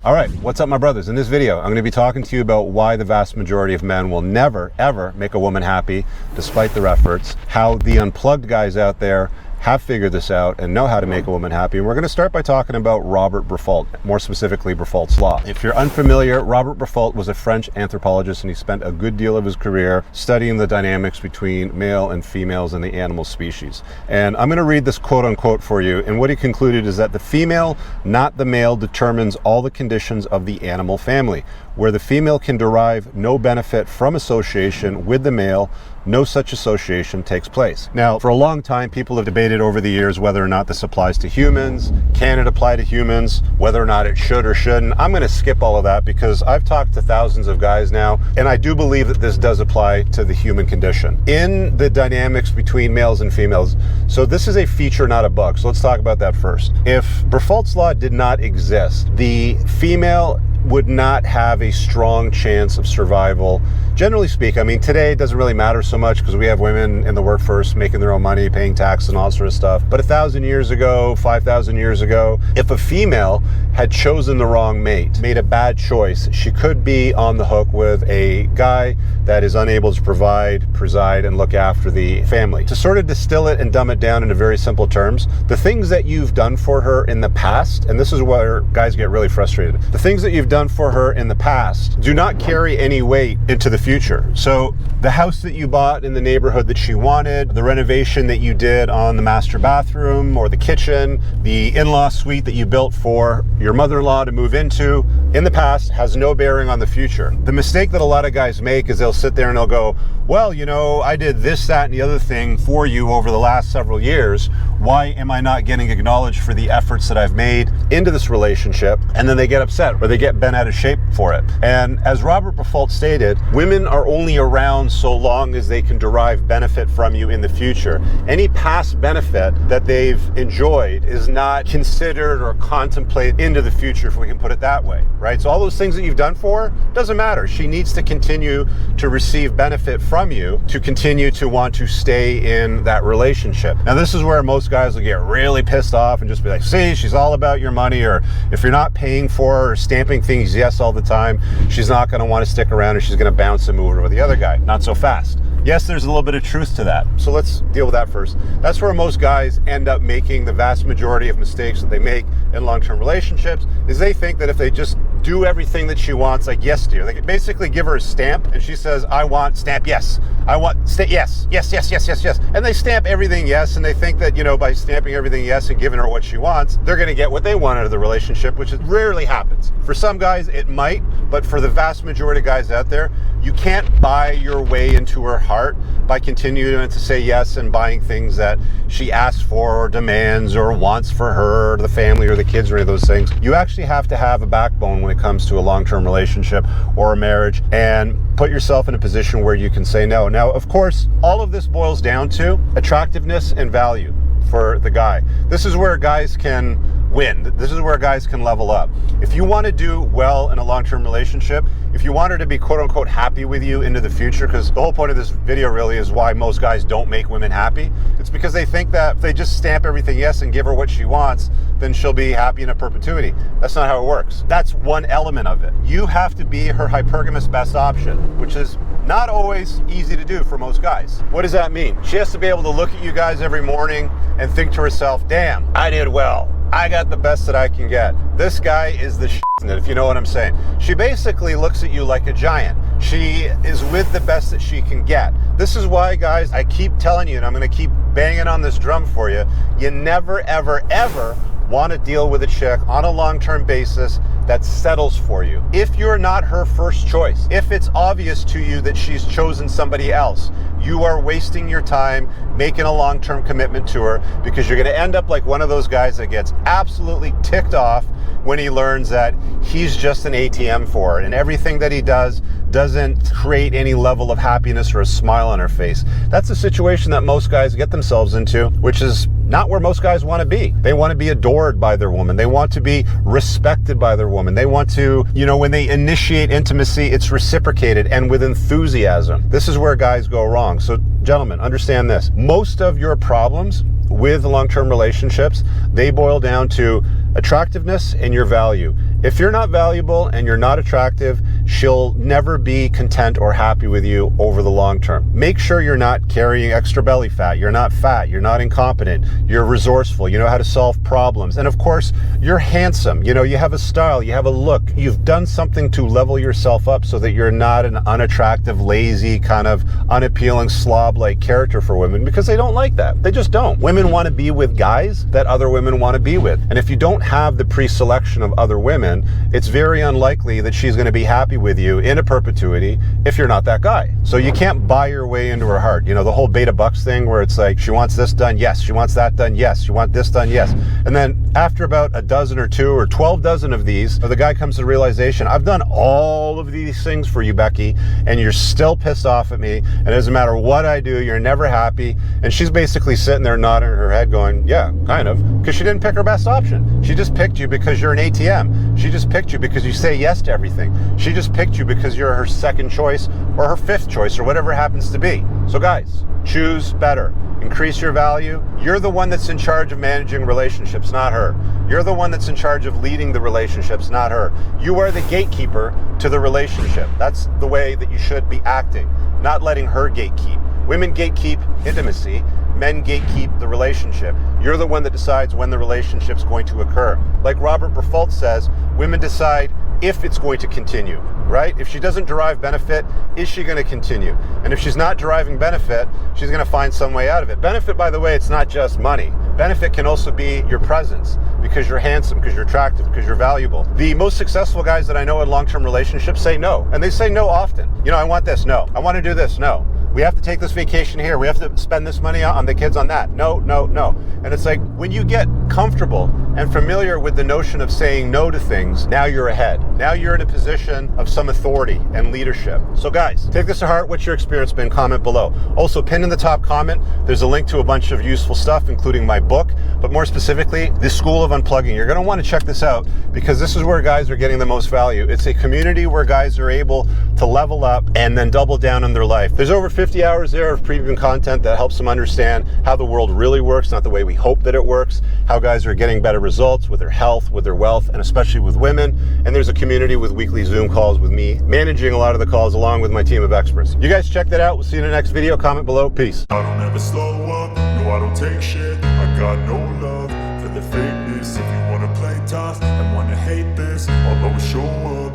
All right, what's up my brothers? In this video, I'm going to be talking to you about why the vast majority of men will never, ever make a woman happy despite their efforts, how the unplugged guys out there have figured this out and know how to make a woman happy. And we're going to start by talking about Robert Briffault, more specifically Briffault's Law. If you're unfamiliar, Robert Briffault was a French anthropologist and he spent a good deal of his career studying the dynamics between male and females in the animal species. And I'm going to read this quote unquote for you. And what he concluded is that the female, not the male, determines all the conditions of the animal family. Where the female can derive no benefit from association with the male, no such association takes place. Now, for a long time, people have debated over the years whether or not this applies to humans. Can it apply to humans? Whether or not it should or shouldn't. I'm going to skip all of that because I've talked to thousands of guys now, and I do believe that this does apply to the human condition. In the dynamics between males and females, so this is a feature, not a bug. So let's talk about that first. If Briffault's Law did not exist, the female would not have a strong chance of survival. Generally speaking, I mean, today it doesn't really matter so much because we have women in the workforce making their own money, paying tax and all sort of stuff. But 1,000 years ago, 5,000 years ago, if a female had chosen the wrong mate, made a bad choice, she could be on the hook with a guy that is unable to provide, preside, and look after the family. To sort of distill it and dumb it down into very simple terms, the things that you've done for her in the past, and this is where guys get really frustrated, the things that you've done for her in the past do not carry any weight into the future. So the house that you bought in the neighborhood that she wanted, the renovation that you did on the master bathroom or the kitchen, the in-law suite that you built for your mother-in-law to move into in the past has no bearing on the future. The mistake that a lot of guys make is they'll sit there and they'll go, well, you know, I did this, that, and the other thing for you over the last several years. Why am I not getting acknowledged for the efforts that I've made into this relationship? And then they get upset or they get bent out of shape for it. And as Robert Briffault stated, women are only around so long as they can derive benefit from you in the future. Any past benefit that they've enjoyed is not considered or contemplated into the future, if we can put it that way, right? So all those things that you've done for her, doesn't matter. She needs to continue to receive benefit from you to continue to want to stay in that relationship. Now, this is where most guys will get really pissed off and just be like, see, she's all about your money, or if you're not paying for her or stamping things yes all the time, she's not going to want to stick around and she's going to bounce and move over with the other guy. Not so fast. Yes, there's a little bit of truth to that. So let's deal with that first. That's where most guys end up making the vast majority of mistakes that they make in long-term relationships, is they think that if they just do everything that she wants, like, yes, dear, they can basically give her a stamp and she says, I want stamp yes. I want yes, yes, yes, yes, yes, yes. And they stamp everything yes, and they think that, you know, by stamping everything yes and giving her what she wants, they're going to get what they want out of the relationship, which rarely happens. For some guys, it might, but for the vast majority of guys out there, you can't buy your way into her heart by continuing to say yes and buying things that she asks for or demands or wants for her or the family or the kids or any of those things. You actually have to have a backbone when it comes to a long-term relationship or a marriage, and put yourself in a position where you can say no. Now, of course, all of this boils down to attractiveness and value for the guy. This is where guys can win. This is where guys can level up. If you want to do well in a long-term relationship, if you want her to be quote-unquote happy with you into the future, because the whole point of this video really is why most guys don't make women happy. It's because they think that if they just stamp everything yes and give her what she wants, then she'll be happy in a perpetuity. That's not how it works. That's one element of it. You have to be her hypergamous best option, which is not always easy to do for most guys. What does that mean? She has to be able to look at you guys every morning and think to herself, damn, I did well. I got the best that I can get. This guy is the shit, if you know what I'm saying. She basically looks at you like a giant. She is with the best that she can get. This is why, guys, I keep telling you, and I'm going to keep banging on this drum for you, you never, ever, ever want to deal with a chick on a long-term basis that settles for you. If you're not her first choice, if it's obvious to you that she's chosen somebody else, you are wasting your time making a long-term commitment to her, because you're going to end up like one of those guys that gets absolutely ticked off when he learns that he's just an ATM for her and everything that he does doesn't create any level of happiness or a smile on her face. That's a situation that most guys get themselves into, which is not where most guys want to be. They want to be adored by their woman. They want to be respected by their woman. They want to, you know, when they initiate intimacy, it's reciprocated and with enthusiasm. This is where guys go wrong. So gentlemen, understand this. Most of your problems with long-term relationships, they boil down to Attractiveness and your value. If you're not valuable and you're not attractive, she'll never be content or happy with you over the long term. Make sure you're not carrying extra belly fat, you're not fat, you're not incompetent, you're resourceful, you know how to solve problems, and of course, you're handsome. You know, you have a style, you have a look. You've done something to level yourself up so that you're not an unattractive, lazy, kind of unappealing slob-like character for women, because they don't like that. They just don't. Women want to be with guys that other women want to be with. And if you don't have the pre-selection of other women, it's very unlikely that she's going to be happy with you in a perpetuity if you're not that guy. So you can't buy your way into her heart. You know, the whole beta bucks thing where it's like, she wants this done, yes. She wants that done, yes. She wants this done, yes. And then after about a dozen or two or 12 dozen of these, the guy comes to the realization, I've done all of these things for you, Becky, and you're still pissed off at me. And it doesn't matter what I do, you're never happy. And she's basically sitting there nodding her head going, yeah, kind of, because she didn't pick her best option. She just picked you because you're an ATM. She just picked you because you say yes to everything. She just picked you because you're her second choice or her fifth choice or whatever it happens to be. So guys, choose better. Increase your value. You're the one that's in charge of managing relationships, not her. You're the one that's in charge of leading the relationships, not her. You are the gatekeeper to the relationship. That's the way that you should be acting, not letting her gatekeep. Women gatekeep intimacy. Men gatekeep the relationship. You're the one that decides when the relationship's going to occur. Like Robert Briffault says, women decide if it's going to continue, right? If she doesn't derive benefit, is she going to continue? And if she's not deriving benefit, she's going to find some way out of it. Benefit, by the way, it's not just money. Benefit can also be your presence, because you're handsome, because you're attractive, because you're valuable. The most successful guys that I know in long-term relationships say no, and they say no often. You know, I want this, no. I want to do this, no. We have to take this vacation here. We have to spend this money on the kids on that. No, no, no. And it's like, when you get comfortable and familiar with the notion of saying no to things, now you're ahead. Now you're in a position of some authority and leadership. So guys, take this to heart. What's your experience been? Comment below. Also, pinned in the top comment, there's a link to a bunch of useful stuff, including my book, but more specifically, the School of Unplugging. You're going to want to check this out, because this is where guys are getting the most value. It's a community where guys are able to level up and then double down on their life. There's over 50 hours there of premium content that helps them understand how the world really works, not the way we hope that it works, how guys are getting better results with their health, with their wealth, and especially with women. And there's a community with weekly Zoom calls with me, managing a lot of the calls along with my team of experts. You guys check that out. We'll see you in the next video. Comment below. Peace. I don't ever slow up, no I don't take shit. I got no love for the fakeness. If you wanna play tough and wanna hate this, I'll always show up.